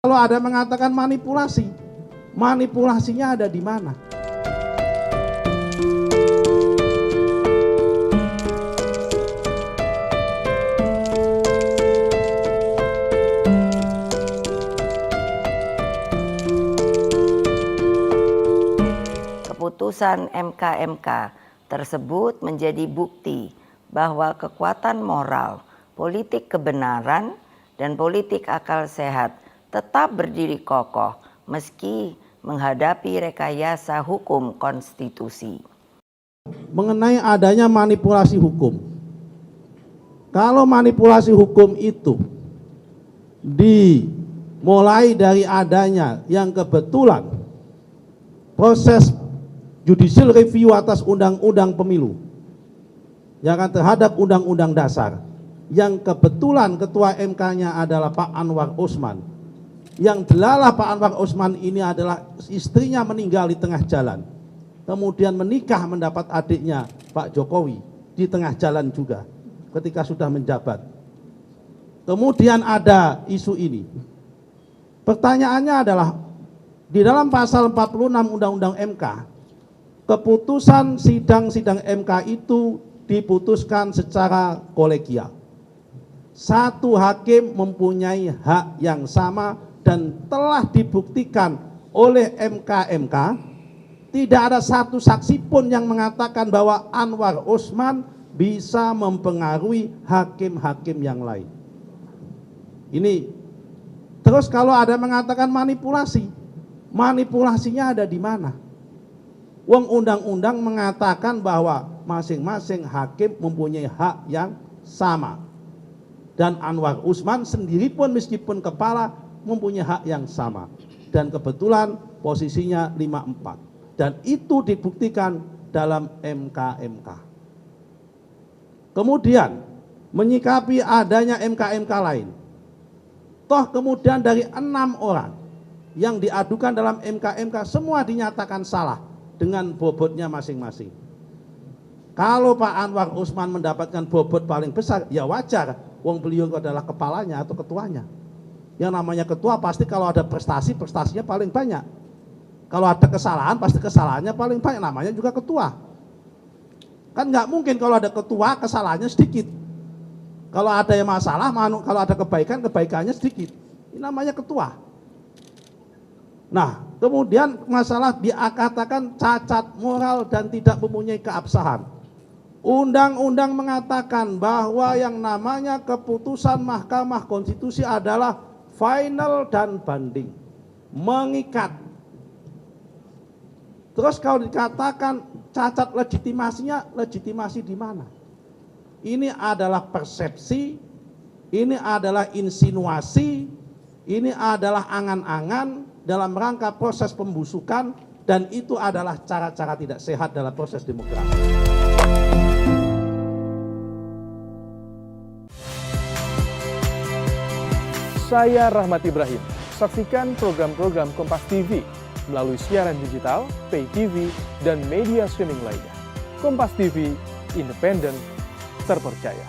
Kalau ada mengatakan manipulasi, manipulasinya ada di mana? Keputusan MK tersebut menjadi bukti bahwa kekuatan moral, politik kebenaran, dan politik akal sehat tetap berdiri kokoh meski menghadapi rekayasa hukum konstitusi. Mengenai adanya manipulasi hukum, kalau manipulasi hukum itu dimulai dari adanya yang kebetulan proses judicial review atas undang-undang pemilu yang terhadap undang-undang dasar, yang kebetulan ketua MK-nya adalah Pak Anwar Usman, yang delalah Pak Anwar Usman ini adalah istrinya meninggal di tengah jalan, kemudian menikah mendapat adiknya Pak Jokowi di tengah jalan juga ketika sudah menjabat. Kemudian ada isu ini. Pertanyaannya adalah di dalam pasal 46 Undang-Undang MK, keputusan sidang-sidang MK itu diputuskan secara kolegial. Satu hakim mempunyai hak yang sama dan telah dibuktikan oleh MK-MK. Tidak ada satu saksi pun yang mengatakan bahwa Anwar Usman bisa mempengaruhi hakim-hakim yang lain. Ini terus kalau ada mengatakan manipulasi, manipulasinya ada di mana? Wong undang-undang mengatakan bahwa masing-masing hakim mempunyai hak yang sama. Dan Anwar Usman sendiri pun meskipun kepala mempunyai hak yang sama. Dan kebetulan posisinya 54. Dan itu dibuktikan dalam MK-MK. Kemudian menyikapi adanya MK-MK lain. Toh kemudian dari 6 orang yang diadukan dalam MK-MK semua dinyatakan salah dengan bobotnya masing-masing. Kalau Pak Anwar Usman mendapatkan bobot paling besar, ya wajar, wong beliau adalah kepalanya atau ketuanya. Yang namanya ketua pasti kalau ada prestasi, prestasinya paling banyak. Kalau ada kesalahan, pasti kesalahannya paling banyak, namanya juga ketua. Kan nggak mungkin kalau ada ketua, kesalahannya sedikit. Kalau ada yang masalah, kalau ada kebaikan, kebaikannya sedikit. Ini namanya ketua. Nah, kemudian masalah dikatakan cacat moral dan tidak mempunyai keabsahan. Undang-undang mengatakan bahwa yang namanya keputusan Mahkamah Konstitusi adalah final dan banding, mengikat. Terus kalau dikatakan cacat legitimasinya, legitimasi di mana? Ini adalah persepsi, ini adalah insinuasi, ini adalah angan-angan dalam rangka proses pembusukan, dan itu adalah cara-cara tidak sehat dalam proses demokrasi. Saya Rahmat Ibrahim. Saksikan program-program Kompas TV melalui siaran digital, pay TV, dan media streaming lainnya. Kompas TV, independen, terpercaya.